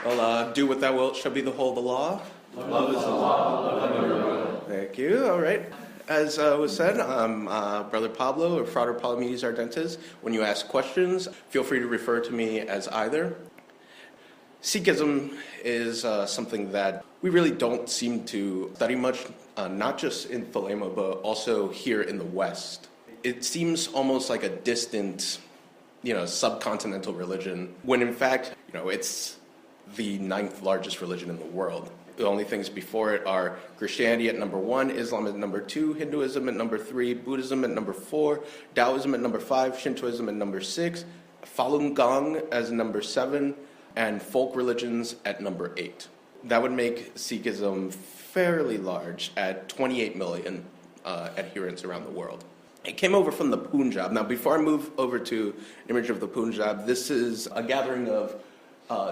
Well, do what thou wilt shall be the whole of the law. Love is the law, love never will. Thank you. All right. As was said, I'm Brother Pablo or Frater Palamedes Ardentis. When you ask questions, feel free to refer to me as either. Sikhism is something that we really don't seem to study much, not just in Thelema, but also here in the West. It seems almost like a distant, subcontinental religion, when in fact, it's the 9th largest religion in the world. The only things before it are Christianity at number 1, Islam at number 2, Hinduism at number 3, Buddhism at number 4, Taoism at number 5, Shintoism at number 6, Falun Gong as number 7, and folk religions at number 8. That would make Sikhism fairly large at 28 million adherents around the world. It came over from the Punjab. Now, before I move over to an image of the Punjab, this is a gathering of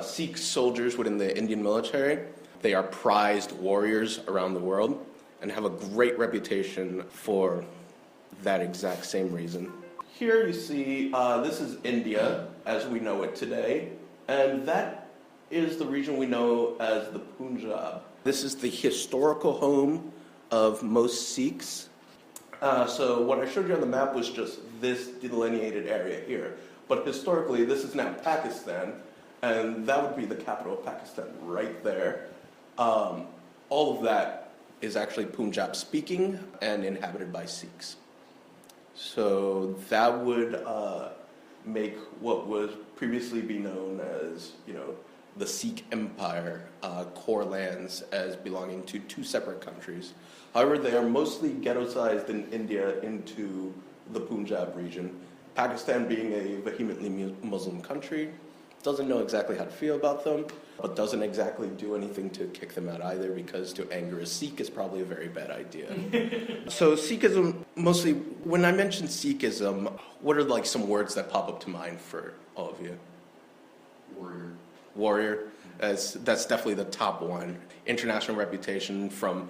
Sikh soldiers within the Indian military. They are prized warriors around the world and have a great reputation for that exact same reason. Here you see, this is India as we know it today, and that is the region we know as the Punjab. This is the historical home of most Sikhs. So what I showed you on the map was just this delineated area here. But historically, this is now Pakistan, and that would be the capital of Pakistan right there. All of that is actually Punjab speaking and inhabited by Sikhs. So that would make what would previously be known as, the Sikh Empire, core lands as belonging to 2 separate countries. However, they are mostly ghetto-sized in India into the Punjab region. Pakistan being a vehemently Muslim country, doesn't know exactly how to feel about them, but doesn't exactly do anything to kick them out either, because to anger a Sikh is probably a very bad idea. So Sikhism, mostly, when I mention Sikhism, what are some words that pop up to mind for all of you? Warrior. That's definitely the top one. International reputation from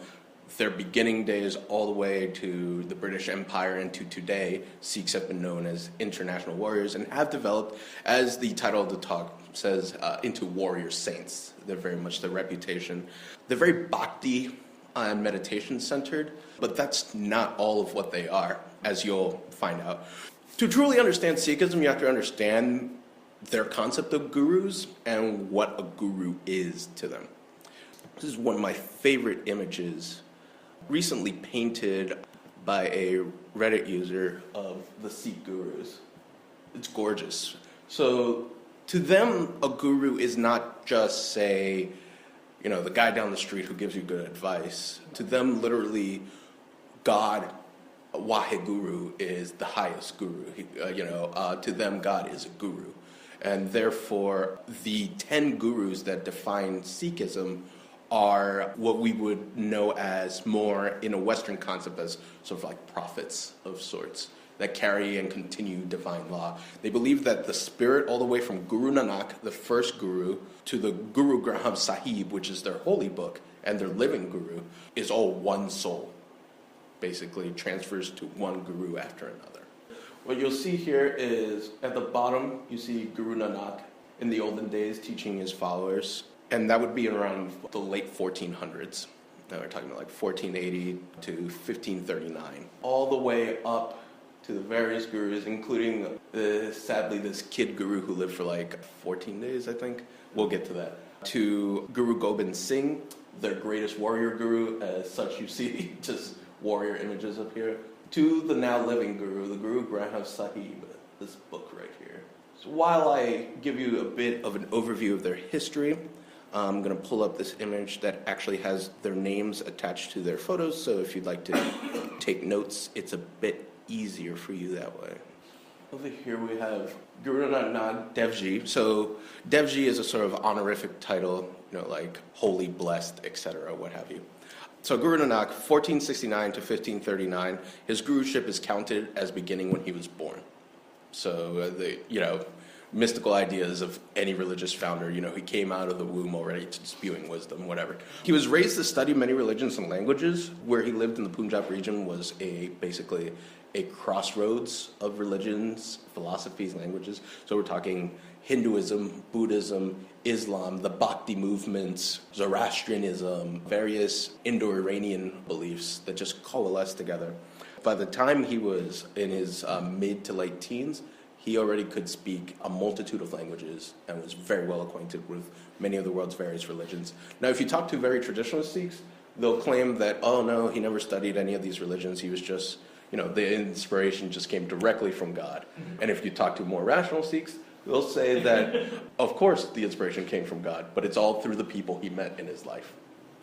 their beginning days all the way to the British Empire and to today. Sikhs have been known as international warriors and have developed, as the title of the talk says, into warrior saints. They're very much their reputation. They're very bhakti and meditation centered, but that's not all of what they are, as you'll find out. To truly understand Sikhism, you have to understand their concept of gurus and what a guru is to them. This is one of my favorite images recently painted by a Reddit user of the Sikh gurus. It's gorgeous. So to them, a guru is not just, say, the guy down the street who gives you good advice. To them, literally, God, Waheguru, is the highest guru. To them, God is a guru. And therefore, the 10 gurus that define Sikhism are what we would know as more in a Western concept as sort of like prophets of sorts that carry and continue divine law. They believe that the spirit, all the way from Guru Nanak, the first guru, to the Guru Granth Sahib, which is their holy book, and their living guru, is all one soul. Basically, transfers to one guru after another. What you'll see here is, at the bottom, you see Guru Nanak in the olden days teaching his followers, and that would be around the late 1400s. Now we're talking about 1480 to 1539. All the way up to the various gurus, including, sadly, this kid guru who lived for 14 days, I think. We'll get to that. To Guru Gobind Singh, their greatest warrior guru, as such you see just warrior images up here. To the now living guru, the Guru Granth Sahib, this book right here. So while I give you a bit of an overview of their history, I'm going to pull up this image that actually has their names attached to their photos, so if you'd like to take notes, it's a bit easier for you that way. Over here we have Guru Nanak Devji. So Devji is a sort of honorific title, like holy, blessed, etc., what have you. So Guru Nanak, 1469 to 1539, his guruship is counted as beginning when he was born. So, mystical ideas of any religious founder. He came out of the womb already spewing wisdom, whatever. He was raised to study many religions and languages. Where he lived in the Punjab region was basically a crossroads of religions, philosophies, languages. So we're talking Hinduism, Buddhism, Islam, the Bhakti movements, Zoroastrianism, various Indo-Iranian beliefs that just coalesced together. By the time he was in his mid to late teens, he already could speak a multitude of languages and was very well acquainted with many of the world's various religions. Now, if you talk to very traditional Sikhs, they'll claim that, oh no, he never studied any of these religions. He was just, the inspiration just came directly from God. And if you talk to more rational Sikhs, they'll say that, of course, the inspiration came from God, but it's all through the people he met in his life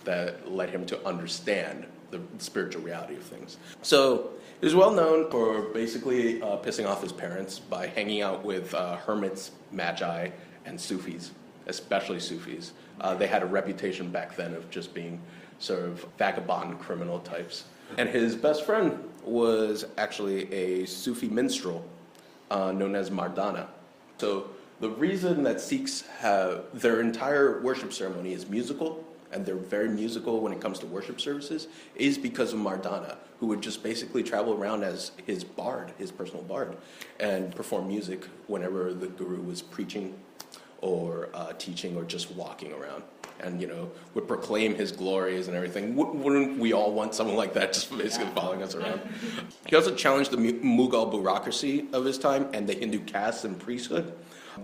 that led him to understand the spiritual reality of things. So he was well known for basically pissing off his parents by hanging out with hermits, magi, and Sufis, especially Sufis. They had a reputation back then of just being sort of vagabond criminal types. And his best friend was actually a Sufi minstrel known as Mardana. So the reason that Sikhs have their entire worship ceremony is musical, and they're very musical when it comes to worship services, is because of Mardana, who would just basically travel around as his bard, his personal bard, and perform music whenever the guru was preaching or teaching or just walking around, and would proclaim his glories and everything. Wouldn't we all want someone like that just basically following us around? He also challenged the Mughal bureaucracy of his time and the Hindu castes and priesthood,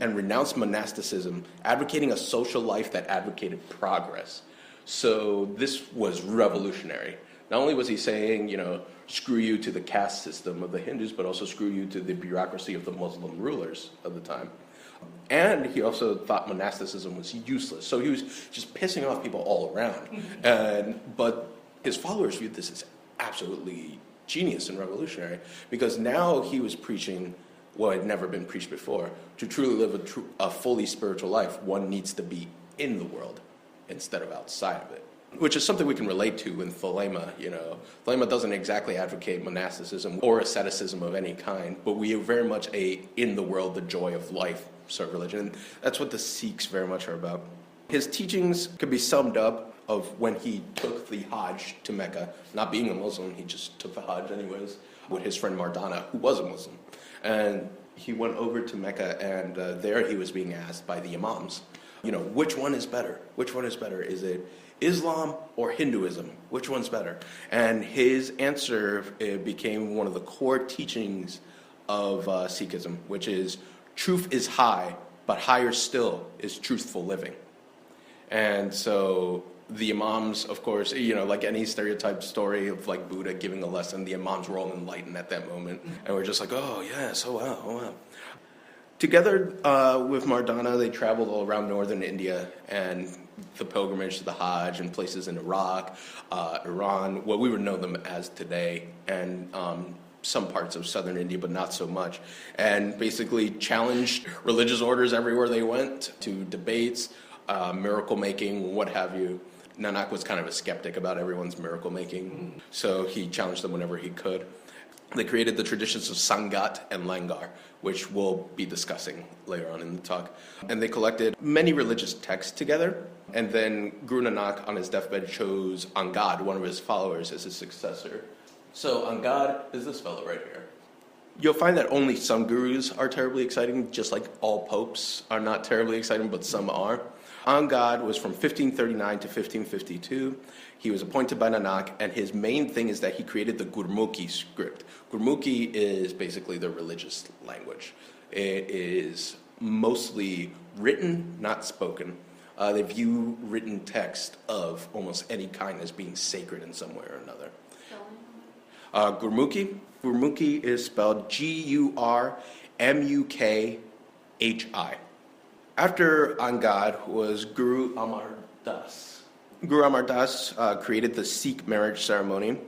and renounced monasticism, advocating a social life that advocated progress. So this was revolutionary. Not only was he saying, screw you to the caste system of the Hindus, but also screw you to the bureaucracy of the Muslim rulers of the time. And he also thought monasticism was useless. So he was just pissing off people all around. But his followers viewed this as absolutely genius and revolutionary, because now he was preaching what had never been preached before. To truly live a fully spiritual life, one needs to be in the world instead of outside of it, which is something we can relate to in Thelema. Thelema doesn't exactly advocate monasticism or asceticism of any kind, but we are very much in the world, the joy of life sort of religion. And that's what the Sikhs very much are about. His teachings could be summed up of when he took the Hajj to Mecca. Not being a Muslim, he just took the Hajj anyways, with his friend Mardana, who was a Muslim. And he went over to Mecca, and there he was being asked by the Imams, which one is better? Which one is better? Is it Islam or Hinduism? Which one's better? And his answer became one of the core teachings of Sikhism, which is truth is high, but higher still is truthful living. And so the Imams, of course, like any stereotype story of like Buddha giving a lesson, the Imams were all enlightened at that moment. And we're just like, oh yes, oh wow. Together with Mardana, they traveled all around northern India and the pilgrimage to the Hajj and places in Iraq, Iran, what we would know them as today, and some parts of southern India, but not so much, and basically challenged religious orders everywhere they went, to debates, miracle making, what have you. Nanak was kind of a skeptic about everyone's miracle making, so he challenged them whenever he could. They created the traditions of Sangat and Langar, which we'll be discussing later on in the talk. And they collected many religious texts together. And then Guru Nanak, on his deathbed, chose Angad, one of his followers, as his successor. So Angad is this fellow right here. You'll find that only some gurus are terribly exciting, just like all popes are not terribly exciting, but some are. Angad was from 1539 to 1552. He was appointed by Nanak, and his main thing is that he created the Gurmukhi script. Gurmukhi is basically the religious language. It is mostly written, not spoken. They view written text of almost any kind as being sacred in some way or another. Gurmukhi is spelled Gurmukhi. After Angad was Guru Amar Das. Guru Amar Das created the Sikh marriage ceremony,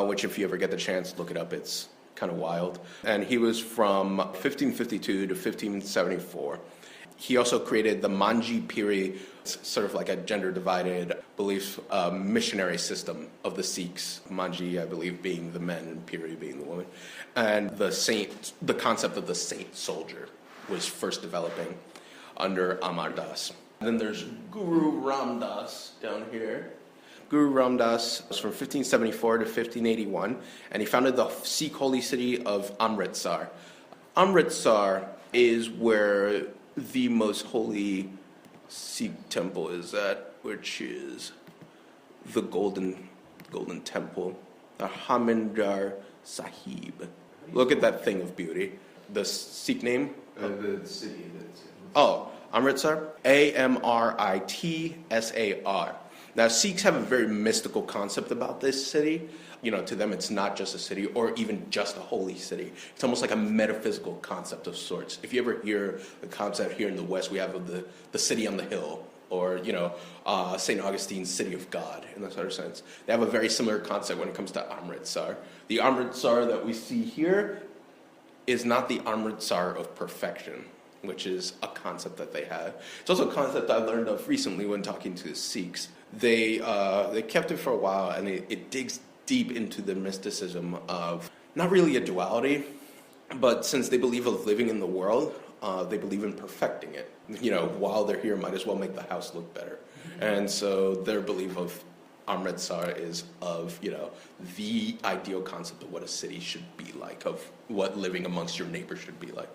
which if you ever get the chance, look it up. It's kind of wild. And he was from 1552 to 1574. He also created the Manji Piri, sort of like a gender-divided belief missionary system of the Sikhs. Manji, I believe, being the men and Piri being the woman. And the concept of the saint soldier. was first developing under Amar Das. And then there's Guru Ram Das down here. Guru Ram Das was from 1574 to 1581, and he founded the Sikh holy city of Amritsar. Amritsar is where the most holy Sikh temple is at, which is the Golden Temple, the Harmandir Sahib. Look at that thing of beauty. The Sikh name? The city. Oh, Amritsar? Amritsar. Now, Sikhs have a very mystical concept about this city. To them, it's not just a city or even just a holy city. It's almost like a metaphysical concept of sorts. If you ever hear the concept here in the West, we have of the city on the hill, or, St. Augustine's city of God, in that sort of sense. They have a very similar concept when it comes to Amritsar. The Amritsar that we see here is not the Amritsar of perfection, which is a concept that they have. It's also a concept I learned of recently when talking to the Sikhs. They kept it for a while, and it digs deep into the mysticism of not really a duality, but since they believe of living in the world, they believe in perfecting it. While they're here, might as well make the house look better. And so their belief of Amritsar is of, the ideal concept of what a city should be like, of what living amongst your neighbors should be like.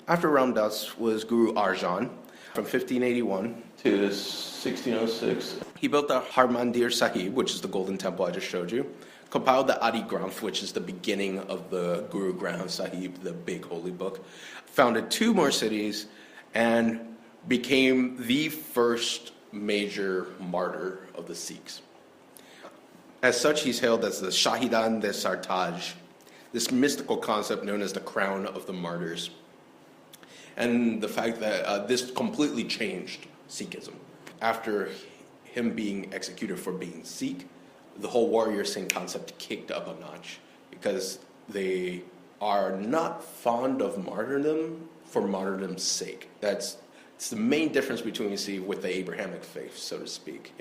After Ram Das was Guru Arjan from 1581 to 1606. He built the Harmandir Sahib, which is the Golden Temple I just showed you, compiled the Adi Granth, which is the beginning of the Guru Granth Sahib, the big holy book, founded 2 more cities, and became the first major martyr of the Sikhs. As such, he's hailed as the Shahidan de Sartaj, this mystical concept known as the crown of the martyrs. And the fact that this completely changed Sikhism. After him being executed for being Sikh, the whole warrior saint concept kicked up a notch, because they are not fond of martyrdom for martyrdom's sake. It's the main difference between, you see, with the Abrahamic faith, so to speak.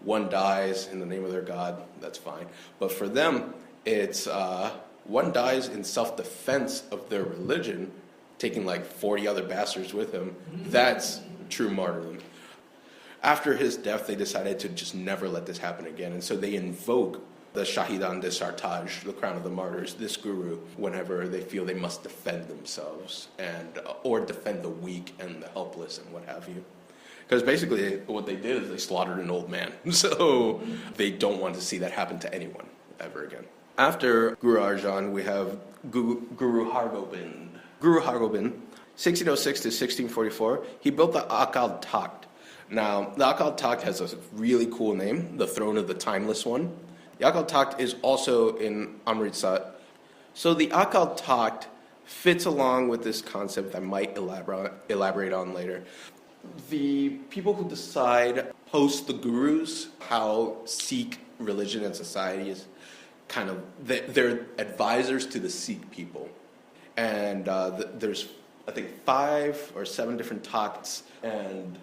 One dies in the name of their God, that's fine. But for them, it's one dies in self-defense of their religion, taking like 40 other bastards with him. That's true martyrdom. After his death, they decided to just never let this happen again, and so they invoke the Shahidan de Sartaj, the crown of the martyrs, this guru, whenever they feel they must defend themselves or defend the weak and the helpless and what have you. Because basically what they did is they slaughtered an old man. So they don't want to see that happen to anyone ever again. After Guru Arjan, we have Guru Hargobind. Guru Hargobind, 1606 to 1644, he built the Akal Takht. Now, the Akal Takht has a really cool name, the Throne of the Timeless One. The Akal Takht is also in Amritsar. So the Akal Takht fits along with this concept that I might elaborate on later. The people who decide post the gurus how Sikh religion and society is kind of, they're advisors to the Sikh people. And there's, I think, 5 or 7 different Takhts, and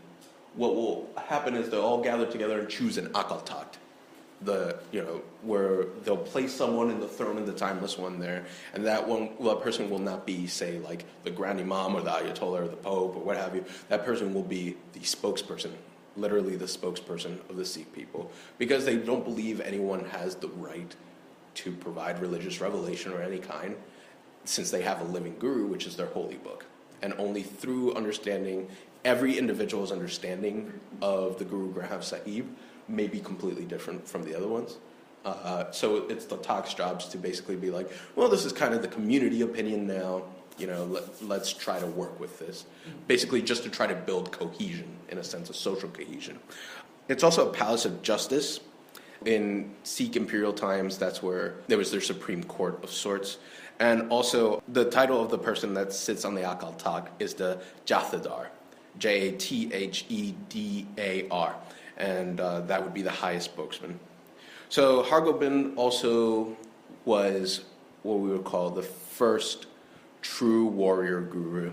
what will happen is they'll all gather together and choose an Akal Takht. Where they'll place someone in the Throne of the Timeless One there, and that person will not be, say, like the Grand Imam or the Ayatollah or the Pope or what have you. That person will be the spokesperson, literally the spokesperson of the Sikh people, because they don't believe anyone has the right to provide religious revelation or any kind, since they have a living guru, which is their holy book. And only through understanding, every individual's understanding of the Guru Granth Sahib may be completely different from the other ones. So it's the Takh's jobs to basically be like, well, this is kind of the community opinion now, let's try to work with this. Basically just to try to build cohesion, in a sense, of social cohesion. It's also a palace of justice. In Sikh imperial times, that's where there was their supreme court of sorts. And also, the title of the person that sits on the Akal Takht is the Jathedar, Jathedar, and that would be the highest spokesman. So Hargobind also was what we would call the first true warrior guru.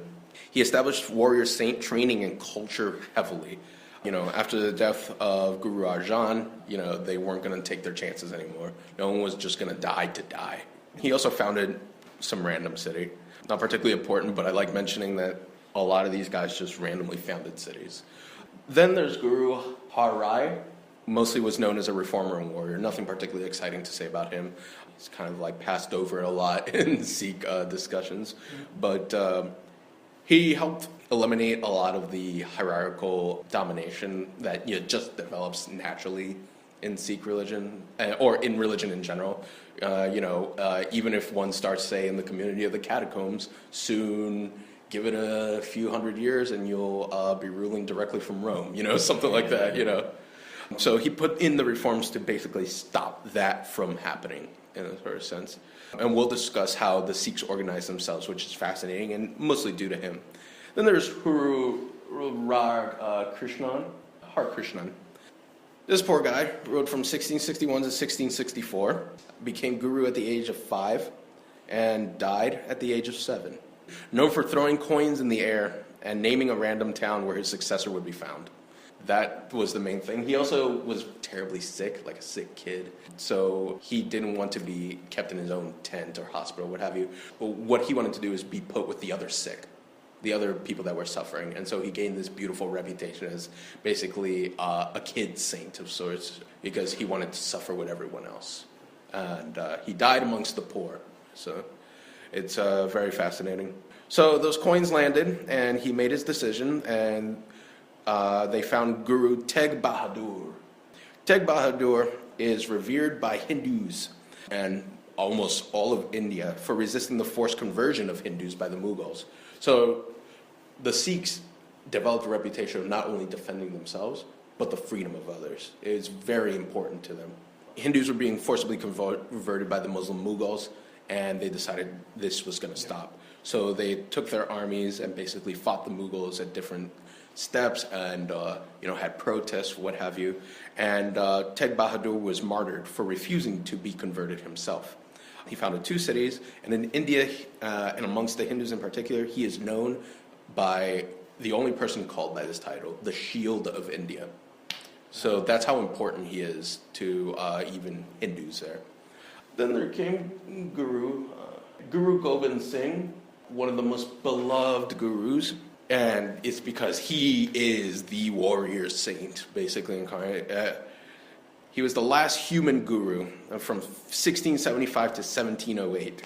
He established warrior saint training and culture heavily. After the death of Guru Arjan, they weren't going to take their chances anymore. No one was just going to die. He also founded some random city. Not particularly important, but I like mentioning that A lot of these guys just randomly founded cities. Then there's Guru Har Rai, mostly was known as a reformer and warrior. Nothing particularly exciting to say about him. He's kind of like passed over a lot in Sikh discussions. But he helped eliminate a lot of the hierarchical domination that just develops naturally in Sikh religion, or in religion in general. Even if one starts, say, in the community of the catacombs, soon give it a few hundred years and you'll be ruling directly from Rome, something like that, So he put in the reforms to basically stop that from happening, in a sort of sense. And we'll discuss how the Sikhs organize themselves, which is fascinating and mostly due to him. Then there's Har Krishnan. This poor guy ruled from 1661 to 1664, became guru at the age of 5, and died at the age of 7. Known for throwing coins in the air and naming a random town where his successor would be found. That was the main thing. He also was terribly sick, like a sick kid. So he didn't want to be kept in his own tent or hospital, what have you. But what he wanted to do is be put with the other sick, the other people that were suffering. And so he gained this beautiful reputation as basically a kid saint of sorts, because he wanted to suffer with everyone else. And he died amongst the poor. So it's very fascinating. So those coins landed, and he made his decision, and they found Guru Tegh Bahadur. Tegh Bahadur is revered by Hindus and almost all of India for resisting the forced conversion of Hindus by the Mughals. So the Sikhs developed a reputation of not only defending themselves, but the freedom of others. It's very important to them. Hindus were being forcibly converted by the Muslim Mughals, and they decided this was going to stop. So they took their armies and basically fought the Mughals at different steps, and had protests, what have you. And Tegh Bahadur was martyred for refusing to be converted himself. He founded 2 cities, and in India, and amongst the Hindus in particular, he is known by the only person called by this title, the Shield of India. So that's how important he is to even Hindus there. Then there came Guru Gobind Singh, one of the most beloved gurus. And it's because he is the warrior saint, basically incarnate. He was the last human guru from 1675 to 1708.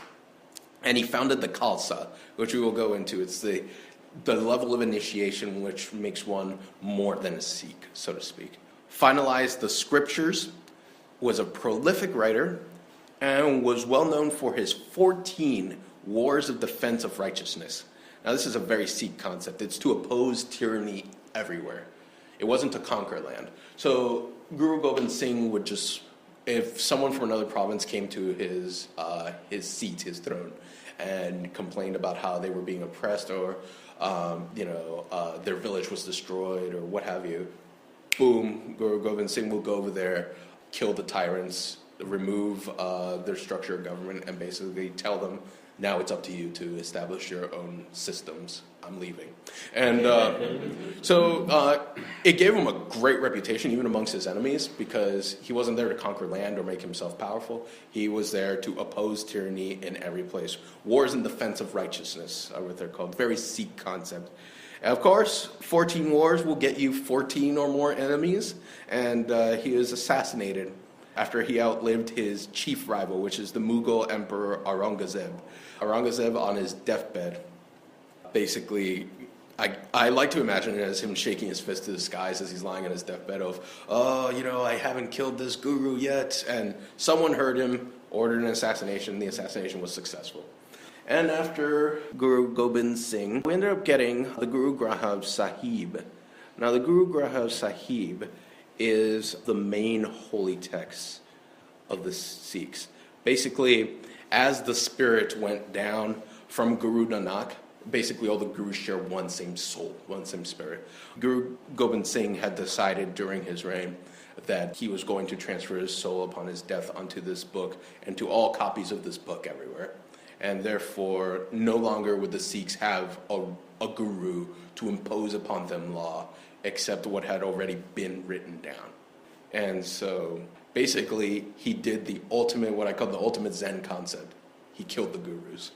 And he founded the Khalsa, which we will go into. It's the level of initiation which makes one more than a Sikh, so to speak. Finalized the scriptures, was a prolific writer, and was well known for his 14 wars of defense of righteousness. Now, this is a very Sikh concept. It's to oppose tyranny everywhere. It wasn't to conquer land. So Guru Gobind Singh would just, if someone from another province came to his seat, his throne, and complained about how they were being oppressed, or their village was destroyed, or what have you, boom, Guru Gobind Singh will go over there, kill the tyrants, remove their structure of government, and basically tell them, now it's up to you to establish your own systems. I'm leaving. And so it gave him a great reputation, even amongst his enemies, because he wasn't there to conquer land or make himself powerful. He was there to oppose tyranny in every place. Wars in defense of righteousness are what they're called. Very Sikh concept. And of course, 14 wars will get you 14 or more enemies, and he was assassinated after he outlived his chief rival, which is the Mughal Emperor Aurangzeb. Aurangzeb, on his deathbed, basically, I like to imagine it as him shaking his fist to the skies as he's lying on his deathbed of, I haven't killed this guru yet. And someone heard him, ordered an assassination. The assassination was successful. And after Guru Gobind Singh, we ended up getting the Guru Granth Sahib. Now, the Guru Granth Sahib is the main holy text of the Sikhs. Basically, as the spirit went down from Guru Nanak, basically all the gurus share one same soul, one same spirit. Guru Gobind Singh had decided during his reign that he was going to transfer his soul upon his death onto this book and to all copies of this book everywhere. And therefore, no longer would the Sikhs have a guru to impose upon them law, except what had already been written down. And so basically he did the ultimate, what I call the ultimate Zen concept. He killed the gurus.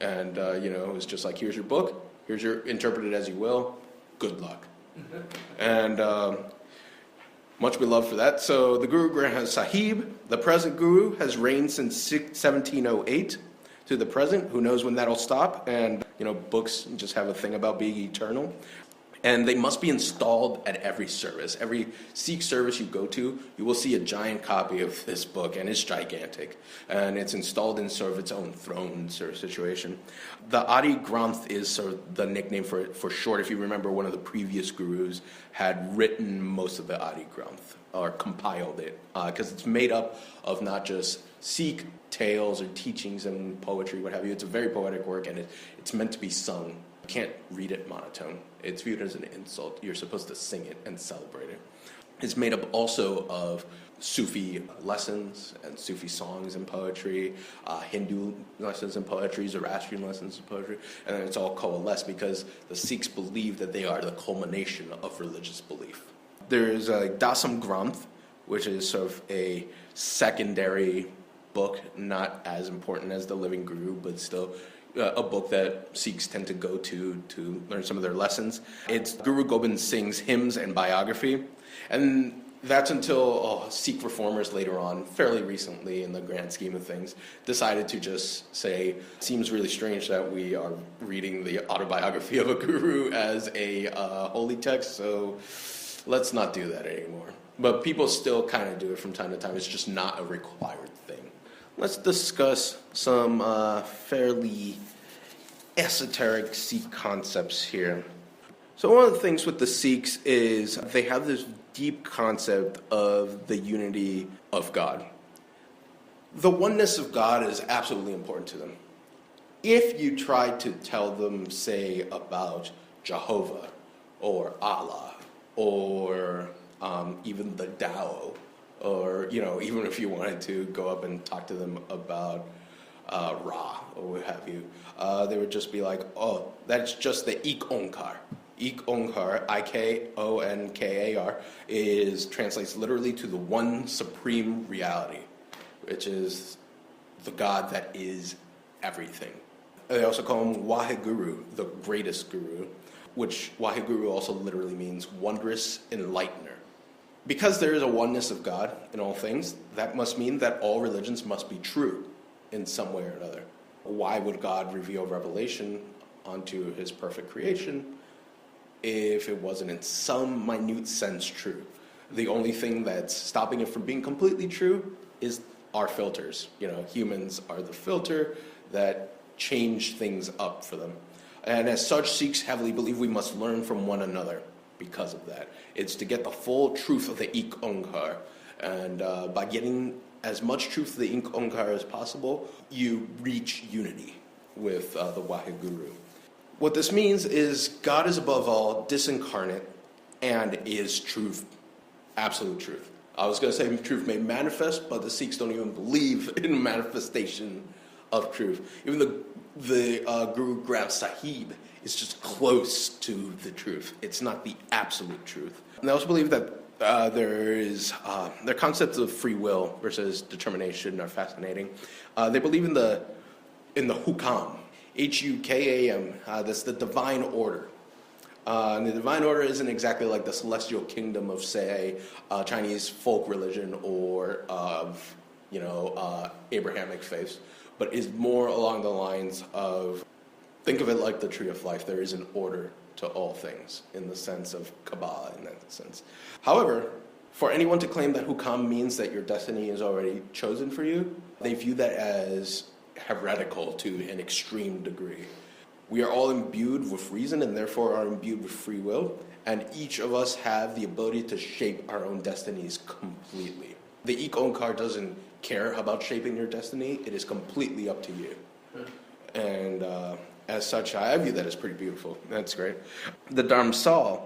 And, it was just like, here's your book, Here's your, interpret it as you will. Good luck. And much beloved for that. So the Guru Granth Sahib, the present Guru, has reigned since 1708 to the present. Who knows when that'll stop? And, you know, books just have a thing about being eternal. And they must be installed at every service. Every Sikh service you go to, you will see a giant copy of this book, and it's gigantic. And it's installed in sort of its own throne sort of situation. The O.T.O Granth is sort of the nickname for it for short. If you remember, one of the previous gurus had written most of the O.T.O Granth, or compiled it, because it's made up of not just Sikh tales or teachings and poetry, what have you. It's a very poetic work, and it's meant to be sung. You can't read it monotone. It's viewed as an insult. You're supposed to sing it and celebrate it. It's made up also of Sufi lessons and Sufi songs and poetry, Hindu lessons and poetry, Zoroastrian lessons and poetry, and then it's all coalesced because the Sikhs believe that they are the culmination of religious belief. There's a Dasam Granth, which is sort of a secondary book, not as important as the Living Guru, but still a book that Sikhs tend to go to learn some of their lessons. It's Guru Gobind Singh's hymns and biography, and that's until Sikh reformers later on, fairly recently in the grand scheme of things, decided to just say, seems really strange that we are reading the autobiography of a guru as a holy text, so let's not do that anymore. But people still kind of do it from time to time. It's just not a required thing. Let's discuss some fairly esoteric Sikh concepts here. So one of the things with the Sikhs is they have this deep concept of the unity of God. The oneness of God is absolutely important to them. If you try to tell them, say, about Jehovah or Allah or even the Tao, or, you know, even if you wanted to go up and talk to them about Ra or what have you, they would just be like, oh, that's just the Ik Onkar. Ik Onkar, I-K-O-N-K-A-R, translates literally to the one supreme reality, which is the God that is everything. They also call him Waheguru, the greatest guru, which Waheguru also literally means wondrous enlightener. Because there is a oneness of God in all things, that must mean that all religions must be true in some way or another. Why would God reveal revelation onto his perfect creation if it wasn't in some minute sense true? The only thing that's stopping it from being completely true is our filters. You know, humans are the filter that change things up for them. And as such, Sikhs heavily believe we must learn from one another because of that. It's to get the full truth of the Ik Onkar. And by getting as much truth of the Ik Onkar as possible, you reach unity with the Waheguru. What this means is God is above all, disincarnate, and is truth, absolute truth. I was going to say truth may manifest, but the Sikhs don't even believe in manifestation of truth. Even the Guru Granth Sahib is just close to the truth. It's not the absolute truth. And they also believe that their concepts of free will versus determination are fascinating. They believe in the hukam, H-U-K-A-M. That's the divine order. And the divine order isn't exactly like the celestial kingdom of, say, Chinese folk religion or of, Abrahamic faiths, but is more along the lines of, think of it like the tree of life. There is an order to all things in the sense of Kabbalah in that sense. However, for anyone to claim that hukam means that your destiny is already chosen for you, they view that as heretical to an extreme degree. We are all imbued with reason and therefore are imbued with free will, and each of us have the ability to shape our own destinies completely. The Ik Onkar doesn't care about shaping your destiny. It is completely up to you. And as such, I view that as pretty beautiful. That's great. The Dharmsal,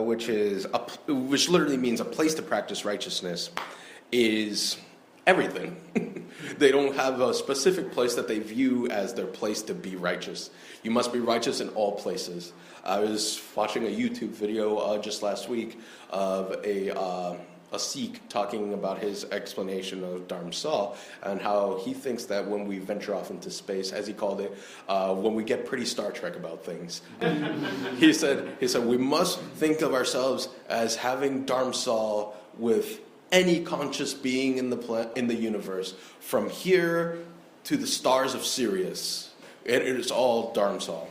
which literally means a place to practice righteousness, is everything. They don't have a specific place that they view as their place to be righteous. You must be righteous in all places. I was watching a YouTube video just last week of a a Sikh talking about his explanation of Dharmsal and how he thinks that when we venture off into space, as he called it, when we get pretty Star Trek about things, he said we must think of ourselves as having Dharmsal with any conscious being in the universe, from here to the stars of Sirius. It is all Dharmsal.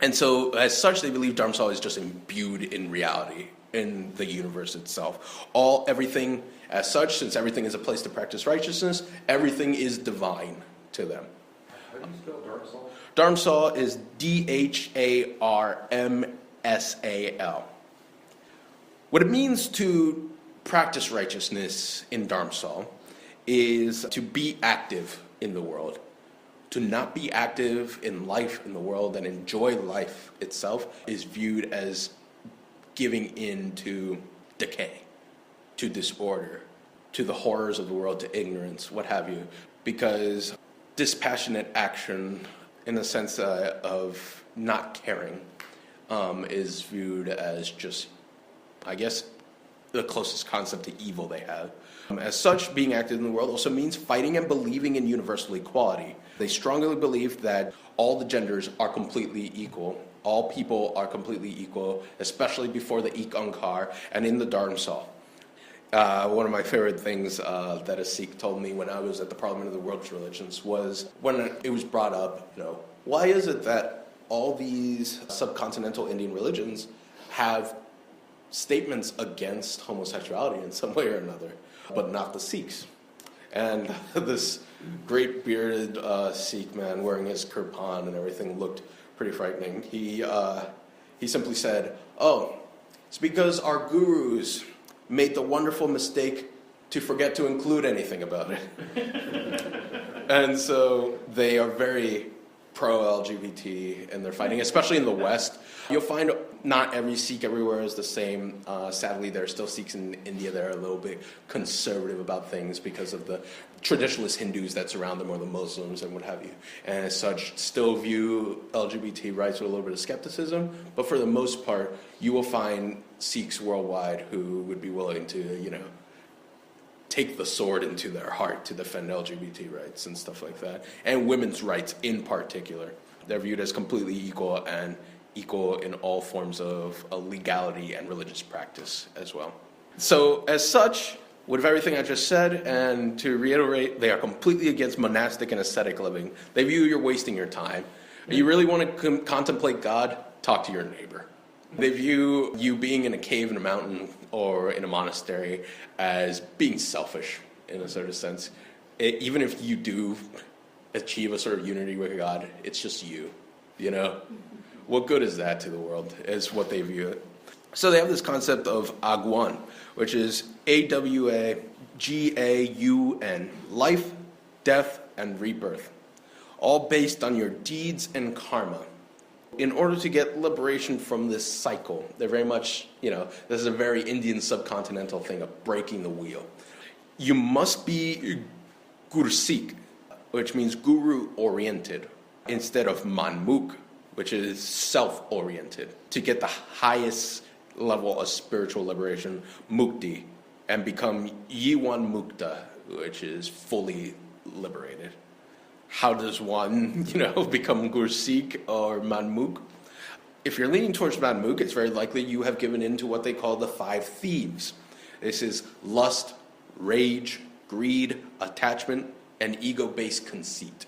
And so, as such, they believe Dharmsal is just imbued in reality, in the universe itself. Everything, as such, since everything is a place to practice righteousness, everything is divine to them. How do you spell Dharmsal? Dharmsal is Dharmsal. What it means to practice righteousness in Dharmsal is to be active in the world. To not be active in life, in the world, and enjoy life itself is viewed as giving in to decay, to disorder, to the horrors of the world, to ignorance, what have you. Because dispassionate action, in the sense of not caring, is viewed as just, I guess, the closest concept to evil they have. As such, being active in the world also means fighting and believing in universal equality. They strongly believe that all the genders are completely equal. All people are completely equal, especially before the Ik Ankar and in the Dharmsal. One of my favorite things that a Sikh told me when I was at the Parliament of the World's Religions was when it was brought up, why is it that all these subcontinental Indian religions have statements against homosexuality in some way or another, but not the Sikhs? And this great bearded Sikh man wearing his kirpan and everything looked pretty frightening. He simply said, it's because our gurus made the wonderful mistake to forget to include anything about it. And so they are very pro-LGBT, and they're fighting, especially in the West. You'll find not every Sikh everywhere is the same. Sadly, there are still Sikhs in India that are a little bit conservative about things because of the traditionalist Hindus that surround them, or the Muslims and what have you. And as such, still view LGBT rights with a little bit of skepticism. But for the most part, you will find Sikhs worldwide who would be willing to, take the sword into their heart to defend LGBT rights and stuff like that. And women's rights in particular. They're viewed as completely equal, and equal in all forms of legality and religious practice as well. So as such, with everything I just said, and to reiterate, they are completely against monastic and ascetic living. They view you're wasting your time. You really want to contemplate God? Talk to your neighbor. They view you being in a cave in a mountain or in a monastery as being selfish in a sort of sense. Even if you do achieve a sort of unity with God, it's just you, What good is that to the world, is what they view it. So they have this concept of Agwan, which is AWAGAUN, life, death, and rebirth, all based on your deeds and karma. In order to get liberation from this cycle, they're very much, this is a very Indian subcontinental thing of breaking the wheel. You must be Gursikh, which means guru-oriented, instead of Manmukh, which is self-oriented, to get the highest level of spiritual liberation, mukti, and become Yiwan Mukta, which is fully liberated. How does one, become Gursikh or Manmukh? If you're leaning towards Manmukh, it's very likely you have given in to what they call the 5 thieves. This is lust, rage, greed, attachment, and ego-based conceit.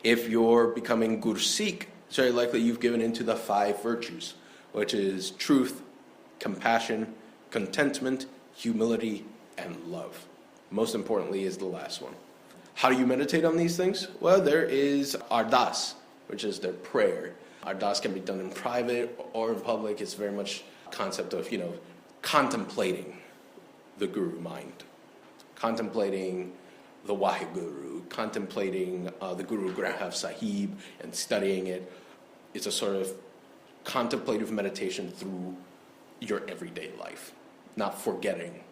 If you're becoming Gursikh, it's very likely you've given into the 5 virtues, which is truth, compassion, contentment, humility, and love. Most importantly is the last one. How do you meditate on these things? Well, there is Ardas, which is their prayer. Ardas can be done in private or in public. It's very much a concept of, contemplating the Guru mind, contemplating the Waheguru, contemplating the Guru Granth Sahib and studying it. It's a sort of contemplative meditation through your everyday life, not forgetting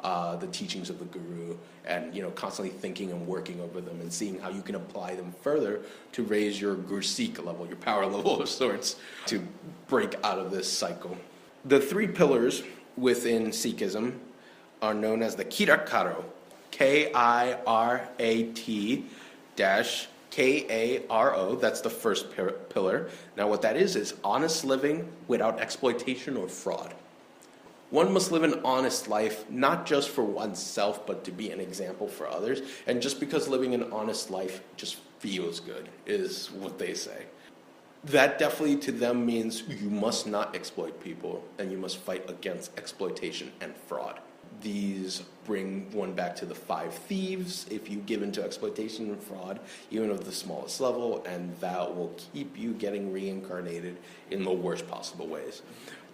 the teachings of the Guru, and constantly thinking and working over them and seeing how you can apply them further to raise your Gursikh level, your power level of sorts, to break out of this cycle. The 3 pillars within Sikhism are known as the Kirakaro, Kirat-Karo. That's the first pillar. Now what that is honest living without exploitation or fraud. One must live an honest life, not just for oneself, but to be an example for others. And just because living an honest life just feels good, is what they say. That definitely to them means you must not exploit people, and you must fight against exploitation and fraud. These bring one back to the 5 thieves. If you give into exploitation and fraud, even at the smallest level, and that will keep you getting reincarnated in the worst possible ways.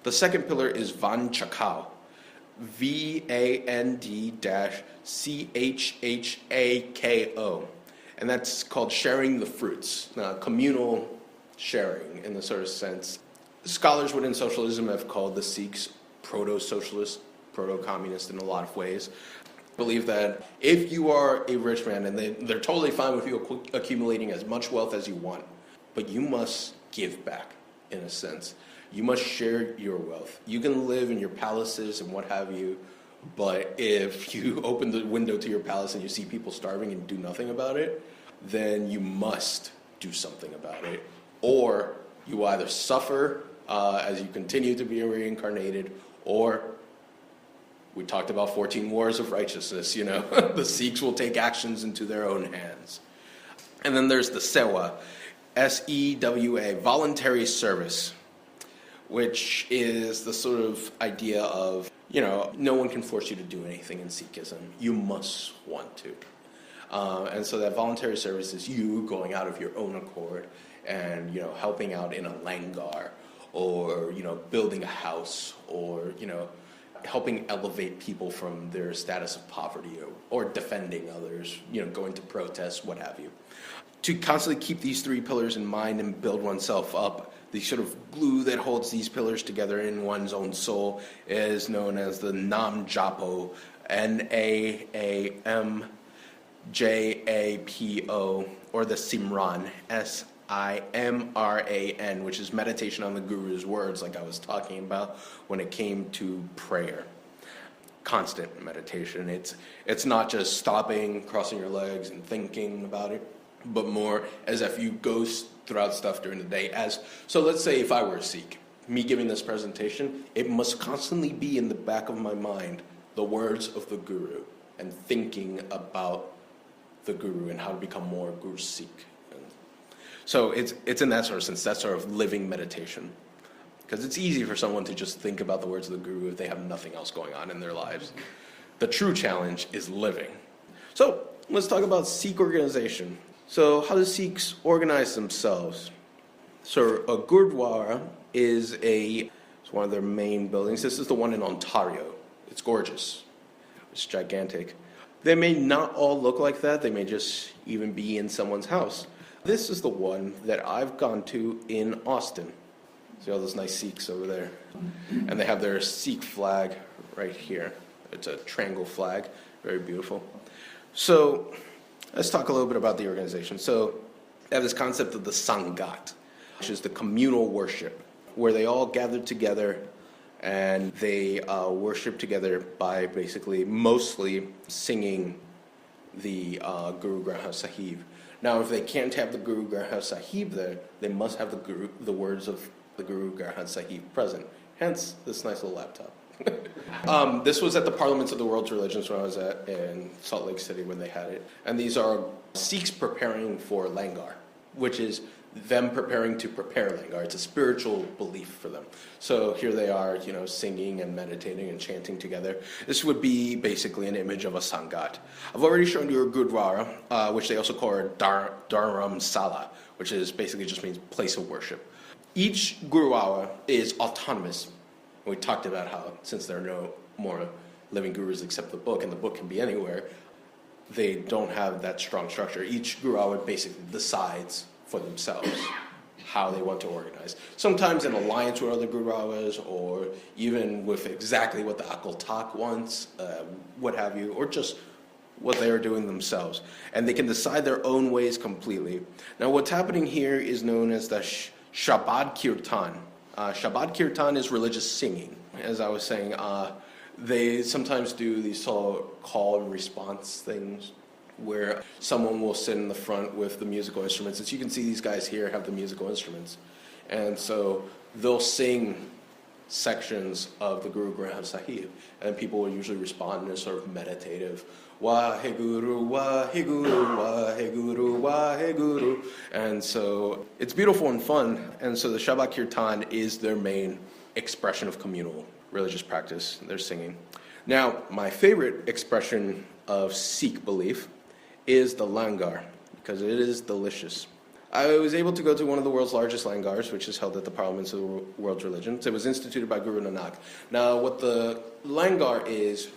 The second pillar is Van Chakao, VAND-CHHAKO, and that's called sharing the fruits, communal sharing in the sort of sense. Scholars within socialism have called the Sikhs proto-socialist, proto-communist in a lot of ways. Believe that if you are a rich man, and they're totally fine with you accumulating as much wealth as you want, but you must give back in a sense. You must share your wealth. You can live in your palaces and what have you, but if you open the window to your palace and you see people starving and do nothing about it, then you must do something about it. Or you either suffer as you continue to be reincarnated, or we talked about 14 wars of righteousness, the Sikhs will take actions into their own hands. And then there's the Sewa, S-E-W-A, voluntary service, which is the sort of idea of, no one can force you to do anything in Sikhism. You must want to. And so that voluntary service is you going out of your own accord and, helping out in a langar, or, building a house, or, helping elevate people from their status of poverty, or defending others, going to protests, what have you. To constantly keep these 3 pillars in mind and build oneself up, the sort of glue that holds these pillars together in one's own soul is known as the Nam Japo, N-A-M-J-A-P-O, or the Simran, S-I-M-R-A-N, which is meditation on the Guru's words, like I was talking about when it came to prayer. Constant meditation. It's not just stopping, crossing your legs, and thinking about it, but more as if you go throughout stuff during the day. So let's say if I were a Sikh, me giving this presentation, it must constantly be in the back of my mind the words of the Guru, and thinking about the Guru and how to become more Guru Sikh. So it's in that sort of sense, that sort of living meditation. Because it's easy for someone to just think about the words of the Guru if they have nothing else going on in their lives. The true challenge is living. So let's talk about Sikh organization. So how do Sikhs organize themselves? So a Gurdwara is it's one of their main buildings. This is the one in Ontario. It's gorgeous. It's gigantic. They may not all look like that. They may just even be in someone's house. This is the one that I've gone to in Austin. See all those nice Sikhs over there? And they have their Sikh flag right here. It's a triangle flag, very beautiful. So let's talk a little bit about the organization. So they have this concept of the Sangat, which is the communal worship, where they all gather together and they worship together by basically mostly singing the Guru Granth Sahib. Now, if they can't have the Guru Granth Sahib there, they must have the words of the Guru Granth Sahib present. Hence, this nice little laptop. This was at the Parliaments of the World's Religions when I was in Salt Lake City when they had it. And these are Sikhs preparing for Langar, which is them preparing to prepare Langar. It's a spiritual belief for them. So here they are, singing and meditating and chanting together. This would be basically an image of a Sangat. I've already shown you a Gurdwara, which they also call a Dharamsala, which is basically just means place of worship. Each Gurdwara is autonomous. We talked about how, since there are no more living gurus except the book, and the book can be anywhere, they don't have that strong structure. Each Gurdwara basically decides for themselves how they want to organize. Sometimes in alliance with other Gurdwaras, or even with exactly what the Akal Takht wants, what have you, or just what they are doing themselves. And they can decide their own ways completely. Now what's happening here is known as the Shabad Kirtan. Shabad Kirtan is religious singing. As I was saying, They sometimes do these sort of call and response things where someone will sit in the front with the musical instruments. As you can see, these guys here have the musical instruments. And so they'll sing sections of the Guru Granth Sahib, and people will usually respond in a sort of meditative, Waheguru, Waheguru, Waheguru, Waheguru. And so it's beautiful and fun. And so the Shabad Kirtan is their main expression of communal religious practice. They're singing. Now, my favorite expression of Sikh belief is the langar, because it is delicious. I was able to go to one of the world's largest langars, which is held at the Parliaments of the World's Religions. It was instituted by Guru Nanak. Now, what the langar is,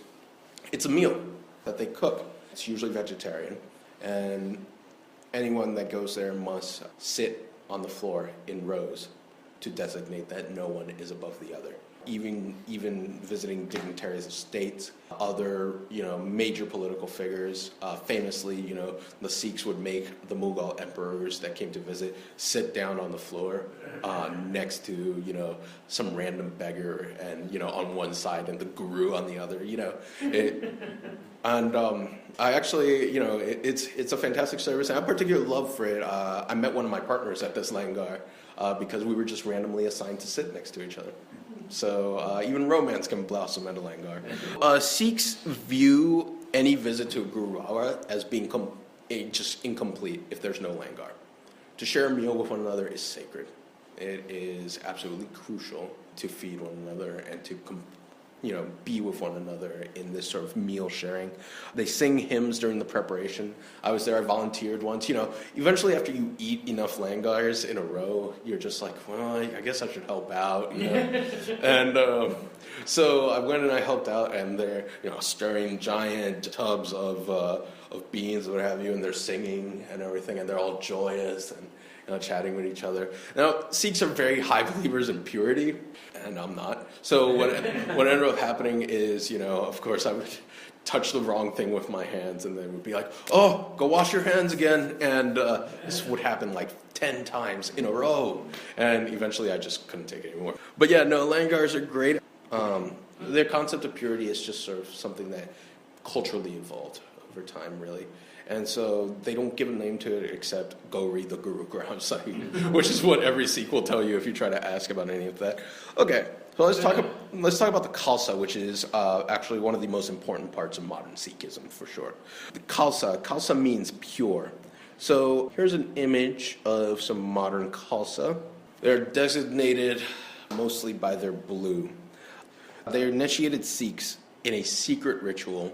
it's a meal that they cook. It's usually vegetarian, and anyone that goes there must sit on the floor in rows to designate that no one is above the other. Even visiting dignitaries of states, other major political figures. Famously, the Sikhs would make the Mughal emperors that came to visit sit down on the floor next to some random beggar, and on one side and the guru on the other. I actually, it's a fantastic service, and I particularly love for it. I met one of my partners at this langar because we were just randomly assigned to sit next to each other. So even romance can blossom at a langar. Sikhs view any visit to a gurudwara as being just incomplete if there's no langar. To share a meal with one another is sacred. It is absolutely crucial to feed one another and to be with one another in this sort of meal sharing. They sing hymns during the preparation. I was there, I volunteered once. Eventually after you eat enough langars in a row, you're just like, well, I guess I should help out, And so I went and I helped out, and they're, stirring giant tubs of beans or what have you, and they're singing and everything, and they're all joyous and chatting with each other. Now, Sikhs are very high believers in purity, and I'm not. So what ended up happening is, of course, I would touch the wrong thing with my hands, and they would be like, oh, go wash your hands again. And this would happen like 10 times in a row. And eventually I just couldn't take it anymore. But yeah, no, langars are great. Their concept of purity is just sort of something that culturally evolved over time, really. And so they don't give a name to it except go read the Guru Granth Sahib, which is what every Sikh will tell you if you try to ask about any of that. Okay, so let's talk about the Khalsa, which is actually one of the most important parts of modern Sikhism, for sure. The Khalsa means pure. So here's an image of some modern Khalsa. They're designated mostly by their blue. They're initiated Sikhs in a secret ritual,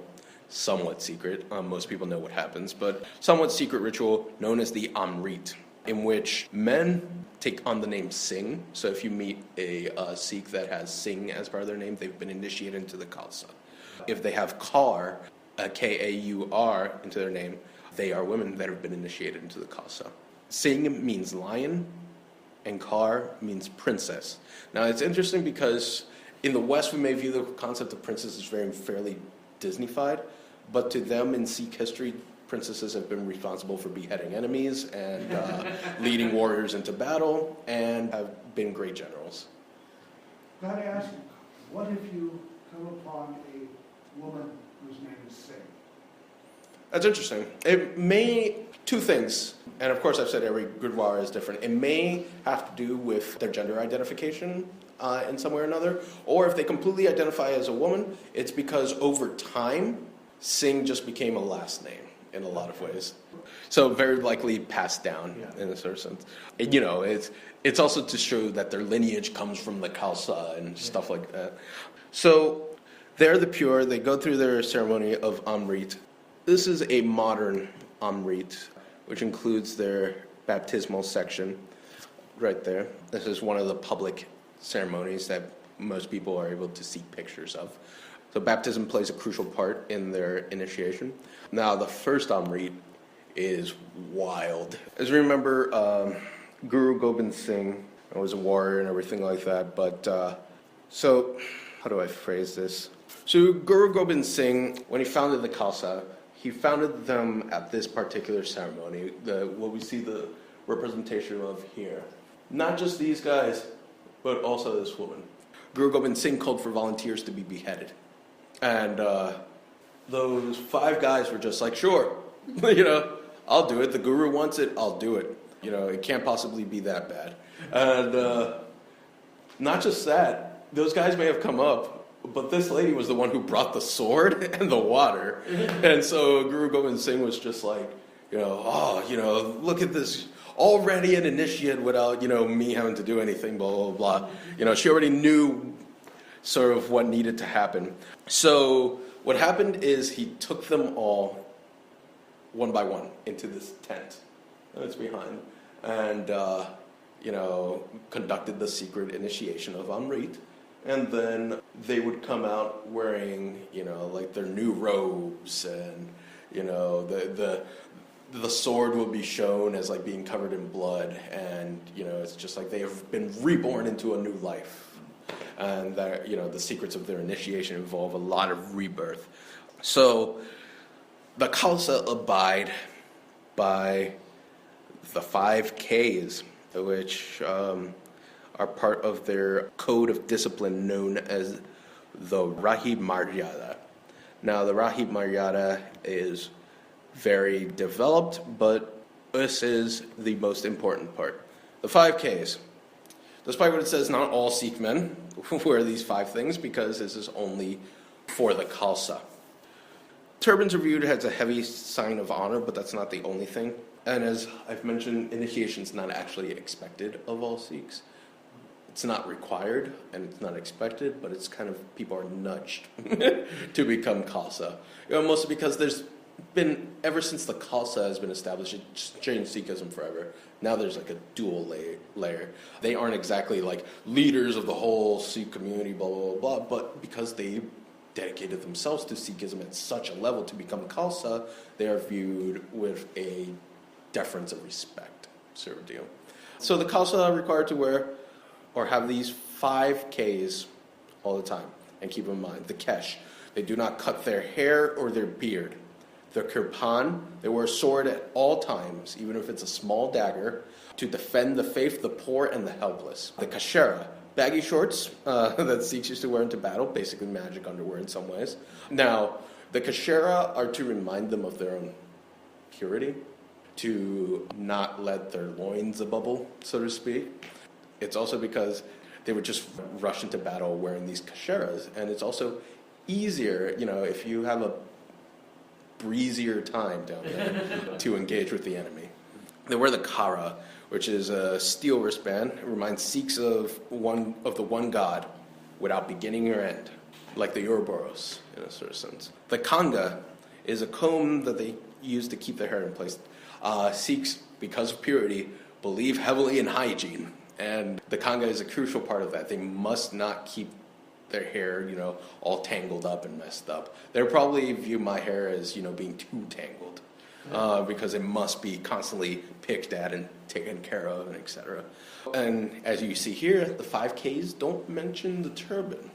somewhat secret, most people know what happens, but somewhat secret ritual known as the Amrit, in which men take on the name Singh. So if you meet a Sikh that has Singh as part of their name, they've been initiated into the Khalsa. If they have Kaur, K-A-U-R, into their name, they are women that have been initiated into the Khalsa. Singh means lion, and Kaur means princess. Now it's interesting because in the West we may view the concept of princess as fairly Disneyfied, but to them in Sikh history, princesses have been responsible for beheading enemies and leading warriors into battle, and have been great generals. Can I ask, what if you come upon a woman whose name is Singh? That's interesting. It may, two things, and of course I've said every Gurdwara is different. It may have to do with their gender identification in some way or another, or if they completely identify as a woman, it's because over time, Singh just became a last name in a lot of ways. So very likely passed down in a sort of sense. And, it's also to show that their lineage comes from the Khalsa and stuff like that. So they're the pure, they go through their ceremony of Amrit. This is a modern Amrit, which includes their baptismal section right there. This is one of the public ceremonies that most people are able to see pictures of. So baptism plays a crucial part in their initiation. Now the first Amrit is wild. As we remember, Guru Gobind Singh was a warrior and everything like that, but so how do I phrase this? So Guru Gobind Singh, when he founded the Khalsa, he founded them at this particular ceremony, what we see the representation of here. Not just these guys, but also this woman. Guru Gobind Singh called for volunteers to be beheaded. And those 5 guys were just like, sure, you know, I'll do it. The guru wants it, I'll do it. You know, it can't possibly be that bad. And not just that, those guys may have come up, but this lady was the one who brought the sword and the water. And so Guru Gobind Singh was just like, you know, oh, you know, look at this, already an initiate without, you know, me having to do anything, blah, blah, blah. You know, she already knew sort of what needed to happen. So what happened is he took them all one by one into this tent that's behind, and you know, conducted the secret initiation of Amrit. And then they would come out wearing, you know, like their new robes, and you know, the sword will be shown as like being covered in blood, and you know, it's just like they have been reborn into a new life. And that, you know, the secrets of their initiation involve a lot of rebirth. So the Khalsa abide by the 5 Ks, which are part of their code of discipline known as the Rahib Maryada. Now, the Rahib Maryada is very developed, but this is the most important part. The 5 Ks. Despite what it says, not all Sikh men wear these 5 things, because this is only for the Khalsa. Turbans are viewed as a heavy sign of honor, but that's not the only thing. And as I've mentioned, initiation is not actually expected of all Sikhs. It's not required, and it's not expected, but it's kind of, people are nudged to become Khalsa. You know, mostly because there's been, ever since the Khalsa has been established, it's changed Sikhism forever. Now there's like a dual layer. They aren't exactly like leaders of the whole Sikh community, blah, blah, blah, blah, but because they dedicated themselves to Sikhism at such a level to become Khalsa, they are viewed with a deference of respect, sort of deal. So the Khalsa are required to wear or have these 5 Ks all the time. And keep in mind, the Kesh, they do not cut their hair or their beard. The Kirpan, they wear a sword at all times, even if it's a small dagger, to defend the faith, the poor, and the helpless. The Kashera, baggy shorts that Sikhs used to wear into battle, basically magic underwear in some ways. Now, the Kashera are to remind them of their own purity, to not let their loins bubble, so to speak. It's also because they would just rush into battle wearing these Kasheras, and it's also easier, you know, if you have a breezier time down there to engage with the enemy. They wear the Kara, which is a steel wristband. It reminds Sikhs of the one God without beginning or end, like the Ouroboros in a sort of sense. The Kanga is a comb that they use to keep their hair in place. Sikhs, because of purity, believe heavily in hygiene, and the Kanga is a crucial part of that. They must not keep their hair, you know, all tangled up and messed up. They'll probably view my hair as, you know, being too tangled, because it must be constantly picked at and taken care of, and etc. And as you see here, the 5 Ks don't mention the turban.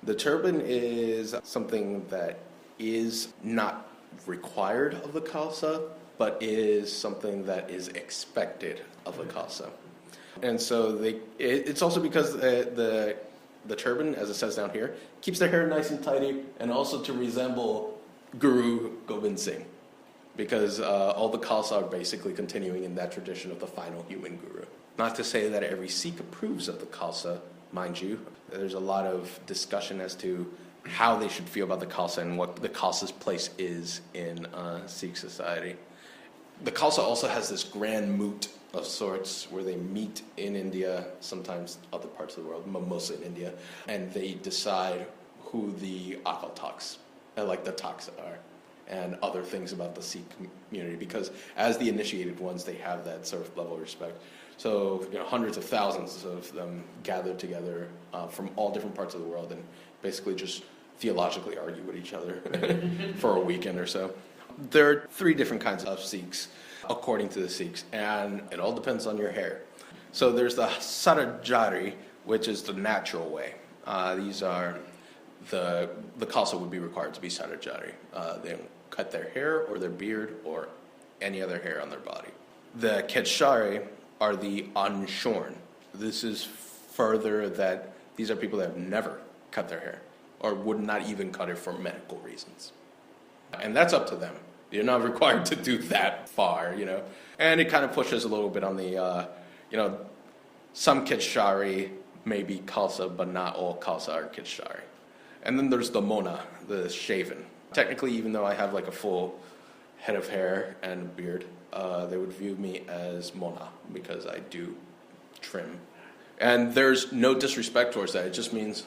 The turban is something that is not required of the Khalsa, but is something that is expected of the Khalsa. And so it's also because the turban, as it says down here, keeps their hair nice and tidy, and also to resemble Guru Gobind Singh, because all the Khalsa are basically continuing in that tradition of the final human guru. Not to say that every Sikh approves of the Khalsa, mind you. There's a lot of discussion as to how they should feel about the Khalsa and what the Khalsa's place is in Sikh society. The Khalsa also has this grand moot of sorts where they meet in India, sometimes other parts of the world, mostly in India, and they decide who the Akal Taks, like the Taks are, and other things about the Sikh community, because as the initiated ones, they have that sort of level of respect. So, you know, hundreds of thousands of them gathered together from all different parts of the world and basically just theologically argue with each other for a weekend or so. There are 3 different kinds of Sikhs, according to the Sikhs, and it all depends on your hair. So there's the Sarajari, which is the natural way. These are the Khalsa would be required to be Sarajari. They don't cut their hair or their beard or any other hair on their body. The Kedshari are the unshorn. This is further that these are people that have never cut their hair or would not even cut it for medical reasons. And that's up to them. You're not required to do that far, you know. And it kind of pushes a little bit on the, you know, some Kitshari may be Khalsa, but not all Khalsa are Kitshari. And then there's the Mona, the shaven. Technically, even though I have like a full head of hair and a beard, they would view me as Mona because I do trim. And there's no disrespect towards that. It just means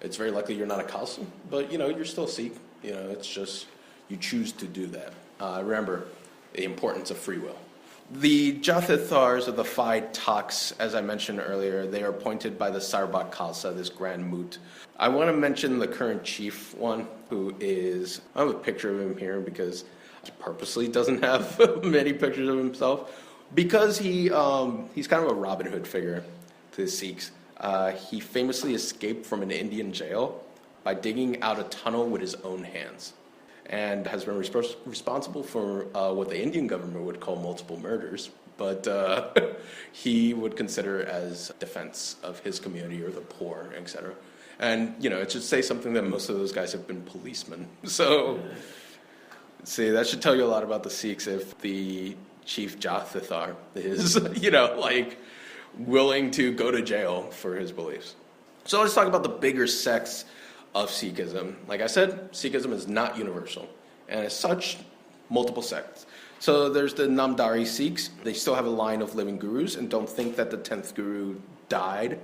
it's very likely you're not a Khalsa, but you know, you're still Sikh. You know, it's just you choose to do that. Remember the importance of free will. The Jathithars or the five Taks, as I mentioned earlier, they are appointed by the Sarbak Khalsa, this Grand Moot. I want to mention the current chief one, who is, I have a picture of him here because he purposely doesn't have many pictures of himself, because he's kind of a Robin Hood figure to the Sikhs. He famously escaped from an Indian jail by digging out a tunnel with his own hands, and has been responsible for what the Indian government would call multiple murders, but he would consider as defense of his community or the poor, etc. And, you know, it should say something that most of those guys have been policemen. So, see, that should tell you a lot about the Sikhs if the chief Jathithar is, you know, like, willing to go to jail for his beliefs. So let's talk about the bigger sects of Sikhism. Like I said, Sikhism is not universal, and as such, multiple sects. So there's the Namdari Sikhs. They still have a line of living gurus and don't think that the 10th guru died,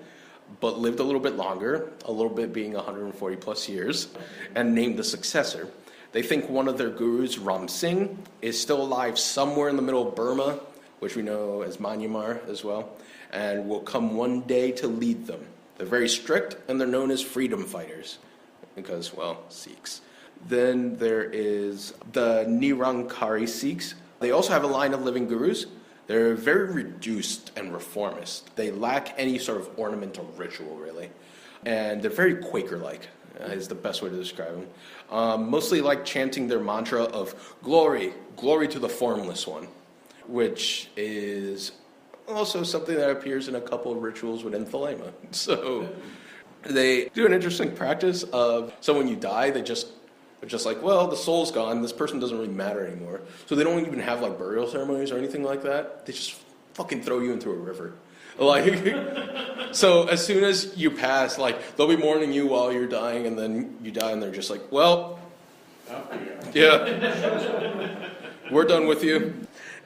but lived a little bit longer, a little bit being 140 plus years, and named the successor. They think one of their gurus, Ram Singh, is still alive somewhere in the middle of Burma, which we know as Myanmar as well, and will come one day to lead them. They're very strict, and they're known as freedom fighters because, well, Sikhs. Then there is the Nirankari Sikhs. They also have a line of living gurus. They're very reduced and reformist. They lack any sort of ornamental ritual, really. And they're very Quaker-like, is the best way to describe them. Mostly like chanting their mantra of glory, glory to the formless one, which is also something that appears in a couple of rituals within Thelema. So they do an interesting practice of, so when you die, they're just like, well, the soul's gone, this person doesn't really matter anymore. So they don't even have like burial ceremonies or anything like that. They just fucking throw you into a river. Like, so as soon as you pass, like, they'll be mourning you while you're dying, and then you die, and they're just like, well, yeah, we're done with you.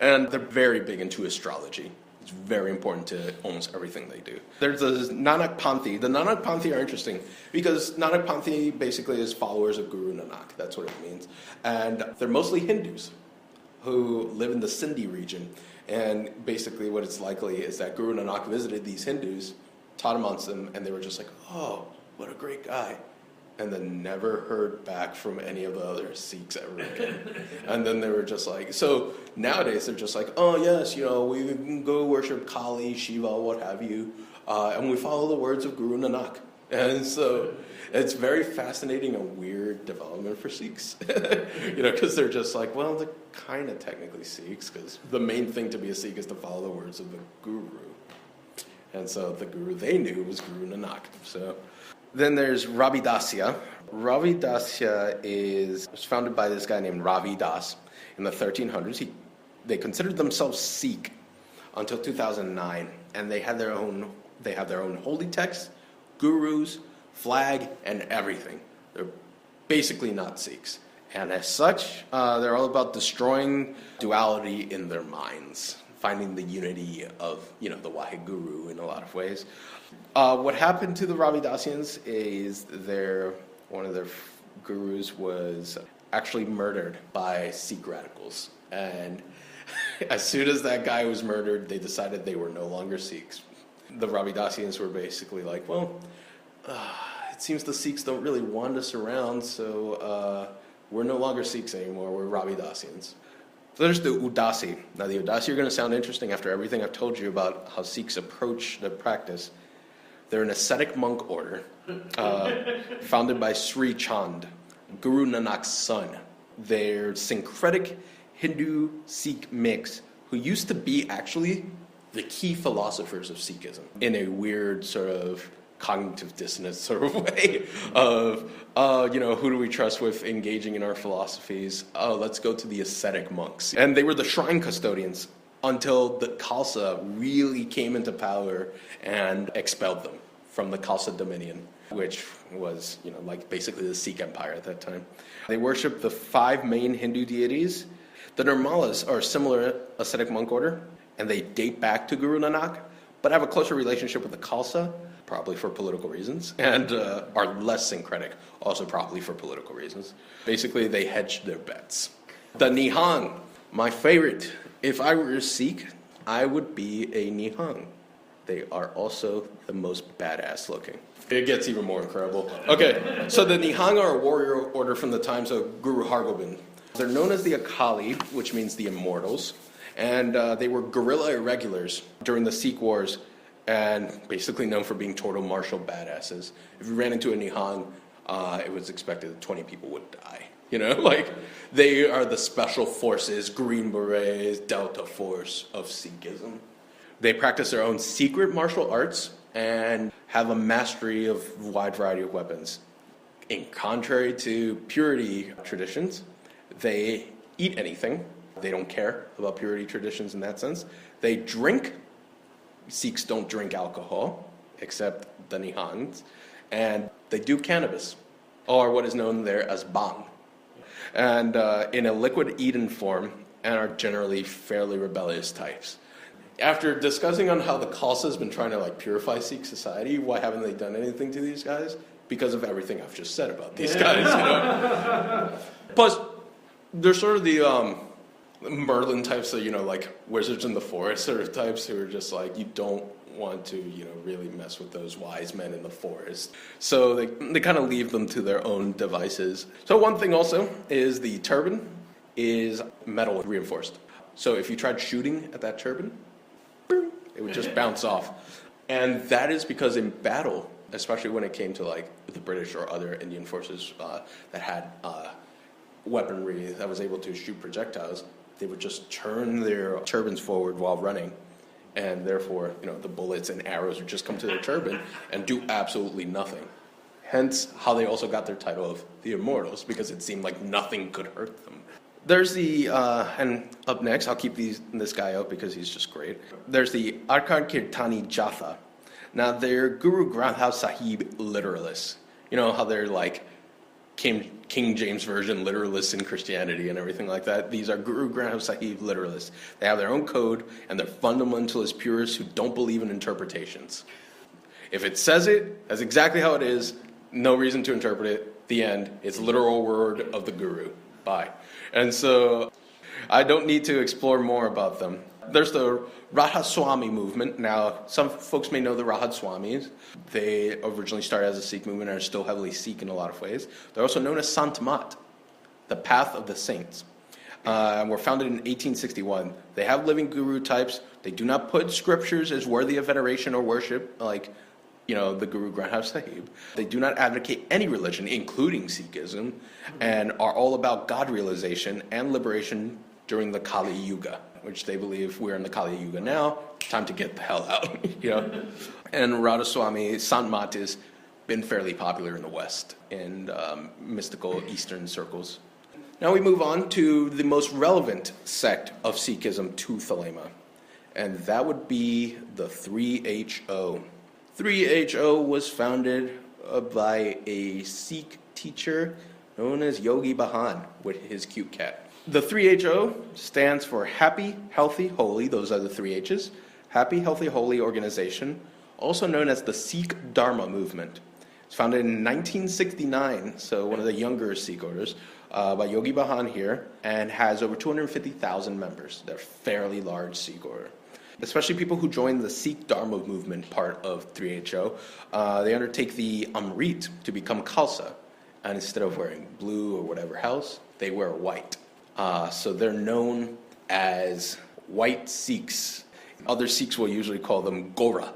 And they're very big into astrology. It's very important to almost everything they do. There's the Nanak Panthi. The Nanak Panthi are interesting because Nanak Panthi basically is followers of Guru Nanak. That's what it means. And they're mostly Hindus who live in the Sindhi region. And basically what it's likely is that Guru Nanak visited these Hindus, taught amongst them, and they were just like, oh, what a great guy. And then never heard back from any of the other Sikhs ever again. And then they were just like, so nowadays they're just like, oh yes, you know, we can go worship Kali, Shiva, what have you, and we follow the words of Guru Nanak. And so it's very fascinating and weird development for Sikhs, you know, because they're just like, well, they're kind of technically Sikhs, because the main thing to be a Sikh is to follow the words of the Guru. And so the Guru they knew was Guru Nanak. So then there's Ravidasya. Ravidasya was founded by this guy named Ravi Das in the 1300s. They considered themselves Sikh until 2009, and they have their own holy texts, gurus, flag, and everything. They're basically not Sikhs. And as such, they're all about destroying duality in their minds, finding the unity of, you know, the Waheguru in a lot of ways. What happened to the Ravidasyans is one of their gurus was actually murdered by Sikh radicals. And as soon as that guy was murdered, they decided they were no longer Sikhs. The Ravidasyans were basically like, well, it seems the Sikhs don't really want us around, so we're no longer Sikhs anymore, we're Ravidasyans. So there's the Udasi. Now the Udasi are going to sound interesting after everything I've told you about how Sikhs approach the practice. They're an ascetic monk order founded by Sri Chand, Guru Nanak's son. They're syncretic Hindu-Sikh mix who used to be actually the key philosophers of Sikhism in a weird sort of cognitive dissonance sort of way of, who do we trust with engaging in our philosophies? Oh, let's go to the ascetic monks. And they were the shrine custodians until the Khalsa really came into power and expelled them from the Khalsa dominion, which was, basically the Sikh empire at that time. They worship the 5 main Hindu deities. The Nirmalas are a similar ascetic monk order, and they date back to Guru Nanak, but have a closer relationship with the Khalsa, probably for political reasons, and are less syncretic, also probably for political reasons. Basically, they hedged their bets. The Nihang, my favorite. If I were a Sikh, I would be a Nihang. They are also the most badass looking. It gets even more incredible. Okay, so the Nihang are a warrior order from the times of Guru Gobind. They're known as the Akali, which means the immortals, and they were guerrilla irregulars during the Sikh wars, and basically known for being total martial badasses. If you ran into a Nihang, it was expected that 20 people would die. They are the special forces, Green Berets, Delta Force of Sikhism. They practice their own secret martial arts and have a mastery of a wide variety of weapons. In contrary to purity traditions, they eat anything. They don't care about purity traditions in that sense. They drink. Sikhs don't drink alcohol, except the Nihangs. And they do cannabis, or what is known there as bhang. And in a liquid Eden form, and are generally fairly rebellious types. After discussing on how the Khalsa has been trying to purify Sikh society, why haven't they done anything to these guys? Because of everything I've just said about these guys. Plus, they're sort of the Merlin types, wizards in the forest sort of types who are just you don't want to, really mess with those wise men in the forest. So they kind of leave them to their own devices. So one thing also is the turban is metal reinforced. So if you tried shooting at that turban, it would just bounce off. And that is because in battle, especially when it came to the British or other Indian forces that had weaponry that was able to shoot projectiles, they would just turn their turbans forward while running. And therefore, the bullets and arrows would just come to their turban and do absolutely nothing. Hence how they also got their title of the Immortals, because it seemed like nothing could hurt them. There's the, and up next, I'll keep this guy out because he's just great. There's the Arkhan Kirtani Jatha. Now, they're Guru Granth Sahib literalists. You know how they're King James Version literalists in Christianity and everything like that? These are Guru Granth Sahib literalists. They have their own code, and they're fundamentalist purists who don't believe in interpretations. If it says it, that's exactly how it is. No reason to interpret it. The end. It's literal word of the Guru. Bye. And so I don't need to explore more about them. There's the Rahat Swami movement. Now, some folks may know the Rahat Swamis. They originally started as a Sikh movement and are still heavily Sikh in a lot of ways. They're also known as Sant Mat, the path of the saints. Were founded in 1861. They have living guru types. They do not put scriptures as worthy of veneration or worship, the Guru Granth Sahib. They do not advocate any religion, including Sikhism, and are all about God realization and liberation during the Kali Yuga, which they believe we're in the Kali Yuga now. Time to get the hell out, And Radhaswami Sant Mat has been fairly popular in the West in mystical Eastern circles. Now we move on to the most relevant sect of Sikhism to Thelema, and that would be the 3HO. 3HO was founded by a Sikh teacher known as Yogi Bhajan with his cute cat. The 3HO stands for Happy, Healthy, Holy. Those are the 3 H's. Happy, Healthy, Holy Organization, also known as the Sikh Dharma Movement. It's founded in 1969, so one of the younger Sikh orders, by Yogi Bhajan here, and has over 250,000 members. They're a fairly large Sikh order. Especially people who join the Sikh Dharma movement part of 3HO, they undertake the Amrit to become Khalsa. And instead of wearing blue or whatever else, they wear white. So they're known as white Sikhs. Other Sikhs will usually call them Gora,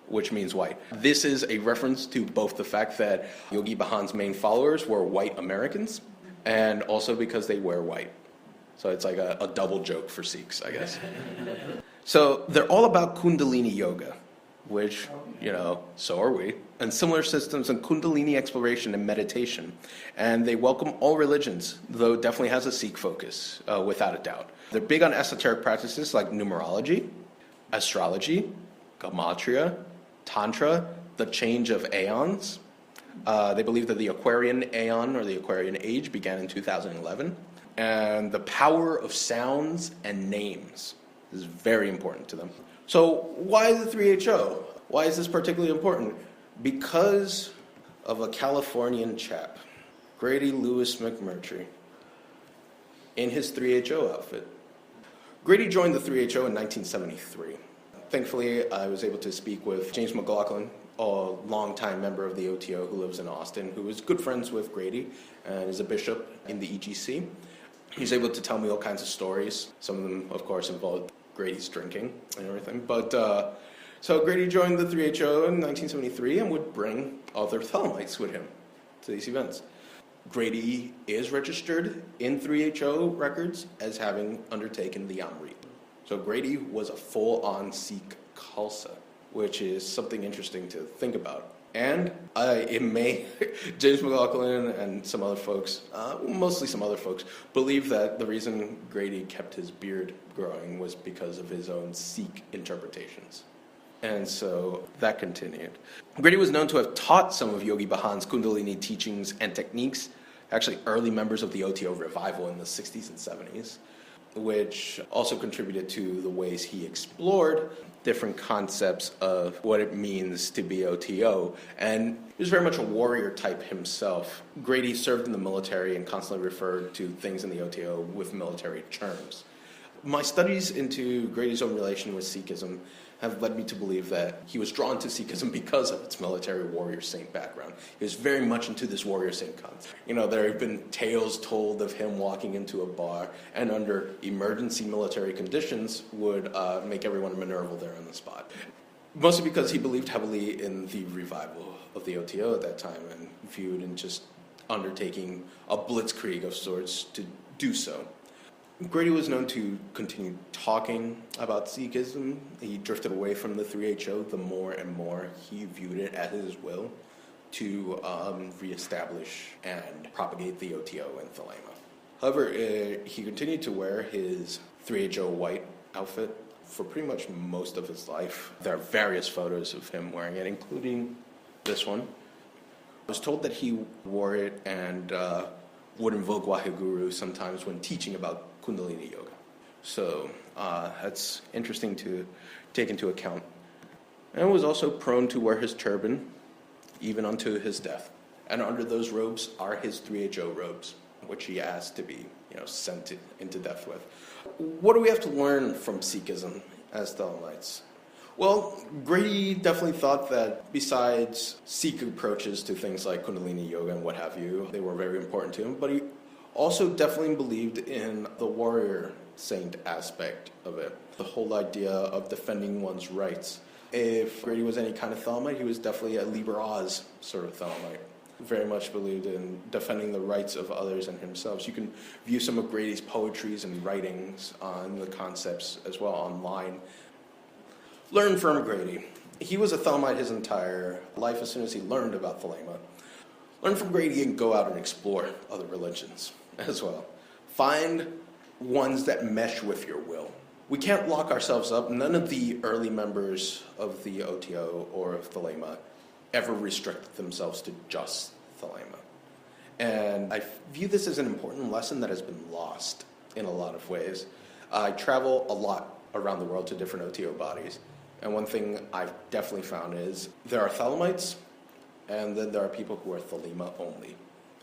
which means white. This is a reference to both the fact that Yogi Bhajan's main followers were white Americans, and also because they wear white. So it's like a double joke for Sikhs, I guess. So they're all about Kundalini yoga, which, so are we, and similar systems in Kundalini exploration and meditation. And they welcome all religions, though it definitely has a Sikh focus, without a doubt. They're big on esoteric practices like numerology, astrology, gematria, tantra, the change of aeons. They believe that the Aquarian aeon, or the Aquarian age, began in 2011. And the power of sounds and names is very important to them. So why the 3HO? Why is this particularly important? Because of a Californian chap, Grady Louis McMurtry, in his 3HO outfit. Grady joined the 3HO in 1973. Thankfully, I was able to speak with James McLaughlin, a longtime member of the O.T.O. who lives in Austin, who is good friends with Grady and is a bishop in the EGC. He's able to tell me all kinds of stories. Some of them, of course, involved Grady's drinking and everything. But so Grady joined the 3HO in 1973 and would bring other Thelemites with him to these events. Grady is registered in 3HO records as having undertaken the Amrit. So Grady was a full-on Sikh Khalsa, which is something interesting to think about. And James McLaughlin and some other folks, mostly some other folks, believe that the reason Grady kept his beard growing was because of his own Sikh interpretations. And so that continued. Grady was known to have taught some of Yogi Bhajan's Kundalini teachings and techniques, actually early members of the O.T.O. revival in the 60s and 70s, which also contributed to the ways he explored different concepts of what it means to be O.T.O. And he was very much a warrior type himself. Grady served in the military and constantly referred to things in the O.T.O. with military terms. My studies into Grady's own relation with Sikhism have led me to believe that he was drawn to Sikhism because of its military warrior saint background. He was very much into this warrior saint concept. There have been tales told of him walking into a bar and under emergency military conditions would make everyone Minerval there on the spot. Mostly because he believed heavily in the revival of the O.T.O. at that time and viewed in just undertaking a blitzkrieg of sorts to do so. Grady was known to continue talking about Sikhism. He drifted away from the 3HO the more and more he viewed it as his will to reestablish and propagate the O.T.O. in Thelema. However, he continued to wear his 3HO white outfit for pretty much most of his life. There are various photos of him wearing it, including this one. I was told that he wore it and would invoke Waheguru sometimes when teaching about Kundalini Yoga. So that's interesting to take into account. And was also prone to wear his turban, even unto his death. And under those robes are his 3HO robes, which he asked to be sent into death with. What do we have to learn from Sikhism as Thelemites? Well, Grady definitely thought that besides Sikh approaches to things like Kundalini Yoga and what have you, they were very important to him, but he also definitely believed in the warrior saint aspect of it, the whole idea of defending one's rights. If Grady was any kind of Thelemite, he was definitely a Liber Oz sort of Thelemite. Very much believed in defending the rights of others and himself. So you can view some of Grady's poetries and writings on the concepts as well online. Learn from Grady. He was a Thelemite his entire life as soon as he learned about Thelema. Learn from Grady and go out and explore other religions as well. Find ones that mesh with your will. We can't lock ourselves up. None of the early members of the O.T.O. or of Thelema ever restricted themselves to just Thelema. And I view this as an important lesson that has been lost in a lot of ways. I travel a lot around the world to different O.T.O. bodies. And one thing I've definitely found is there are Thelemites, and then there are people who are Thelema only.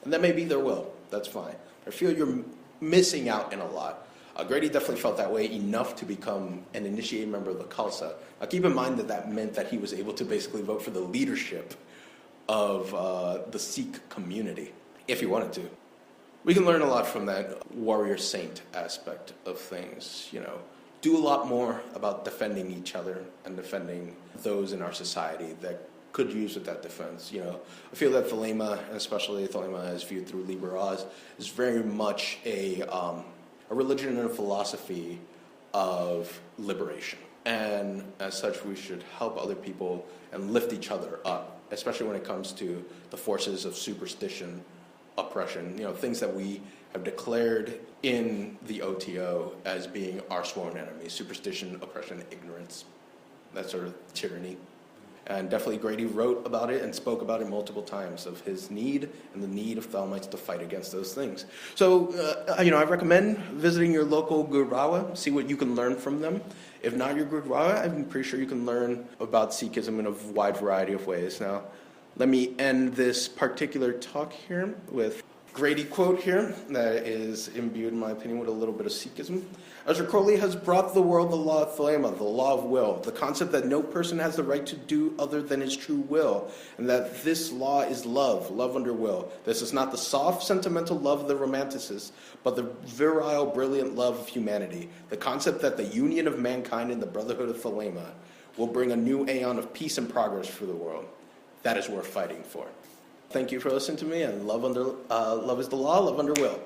And that may be their will. That's fine. I feel you're missing out in a lot. Grady definitely felt that way enough to become an initiated member of the Khalsa. Now keep in mind that that meant that he was able to basically vote for the leadership of the Sikh community, if he wanted to. We can learn a lot from that warrior saint aspect of things, Do a lot more about defending each other and defending those in our society that could use with that defense. I feel that Thelema, and especially Thelema as viewed through Liber Oz, is very much a religion and a philosophy of liberation. And as such, we should help other people and lift each other up, especially when it comes to the forces of superstition, oppression, things that we have declared in the O.T.O. as being our sworn enemies: superstition, oppression, ignorance, that sort of tyranny. And definitely Grady wrote about it and spoke about it multiple times, of his need and the need of Thelemites to fight against those things. So, I recommend visiting your local Gurdwara, see what you can learn from them. If not your Gurdwara, I'm pretty sure you can learn about Sikhism in a wide variety of ways. Now, let me end this particular talk here with Grady quote here that is imbued, in my opinion, with a little bit of Sikhism. Azra Crowley has brought the world the law of Thelema, the law of will, the concept that no person has the right to do other than his true will, and that this law is love, love under will. This is not the soft, sentimental love of the romanticists, but the virile, brilliant love of humanity. The concept that the union of mankind in the brotherhood of Thelema will bring a new aeon of peace and progress for the world. That is worth fighting for. Thank you for listening to me, and love is the law, love under will.